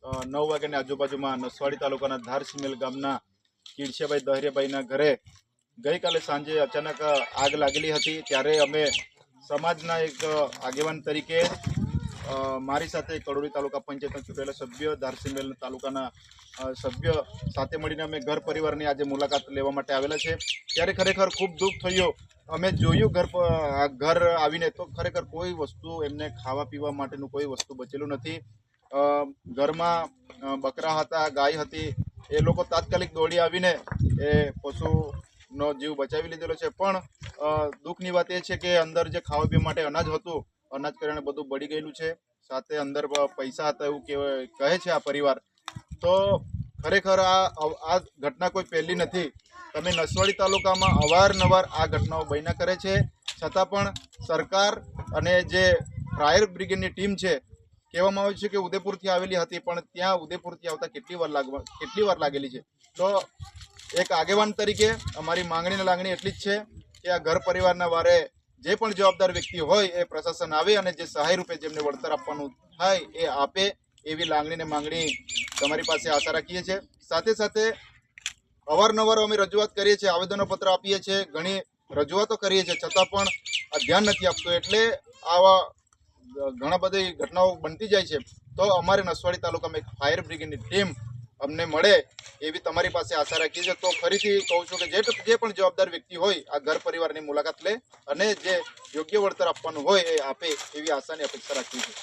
9 વાગ્યાની આજુબાજુમાં નસવાડી તાલુકાના ધારસિમેલ ગામના કીડશેભાઈ દહરિયાભાઈના ઘરે ગઈકાલે સાંજે અચાનક આગ લાગેલી હતી। ત્યારે અમે સમાજના એક આગેવાન તરીકે મારી સાથે કડોલી તાલુકા પંચાયતના ચૂંટાયેલા સભ્ય, ધારસિમેલ તાલુકાના સભ્ય સાથે મળીને અમે ઘર પરિવારની આજે મુલાકાત લેવા માટે આવેલા છે। ત્યારે ખરેખર ખૂબ દુઃખ થયું। અમે જોયું ઘર આવીને તો ખરેખર કોઈ વસ્તુ એમને ખાવા પીવા માટેનું કોઈ વસ્તુ બચેલું નથી। ઘરમાં બકરા હતા, ગાય હતી, એ લોકો તાત્કાલિક દોડી આવીને એ પશુનો જીવ બચાવી લીધેલો છે। પણ દુઃખની વાત એ છે કે અંદર જે ખાવા પીવા માટે અનાજ હતું, અનાજ કરીને બધું બળી ગયેલું છે। સાથે અંદર પૈસા હતા એવું કહે છે આ પરિવાર। તો ખરેખર આ ઘટના કોઈ પહેલી નથી। તમે નસવાડી તાલુકામાં અવારનવાર આ ઘટનાઓ બન્યા કરે છે, છતાં પણ સરકાર અને જે ફાયર બ્રિગેડની ટીમ છે, કહેવામાં આવે છે કે ઉદયપુરથી આવેલી હતી, પણ ત્યાં ઉદયપુરથી આવતા કેટલી વાર લાગેલી છે। તો એક આગેવાન તરીકે અમારી માંગણીને લાગણી એટલી જ છે કે આ ઘર પરિવારના વારે જે પણ જવાબદાર વ્યક્તિ હોય એ પ્રશાસન આવે અને જે સહાય રૂપે જેમને વળતર આપવાનું થાય એ આપે, એવી લાગણીને માંગણી તમારી પાસે આશા રાખીએ છીએ। સાથે સાથે અવારનવાર અમે રજૂઆત કરીએ છીએ, આવેદનપત્ર આપીએ છીએ, ઘણી રજૂઆતો કરીએ છીએ, છતાં પણ આ ધ્યાન નથી આપતું। એટલે આવા ઘણા બધી ઘટનાઓ બનતી જાય છે। તો અમારે નસવાડી તાલુકામાં એક ફાયર બ્રિગેડની ટીમ અમને મળે એવી તમારી પાસે આશા રાખીએ છીએ। તો ફરીથી કહું છું કે જે પણ જવાબદાર વ્યક્તિ હોય આ ઘર પરિવારની મુલાકાત લે અને જે યોગ્ય વળતર આપવાનું હોય એ આપે, એવી આશાની અપેક્ષા રાખીએ છીએ।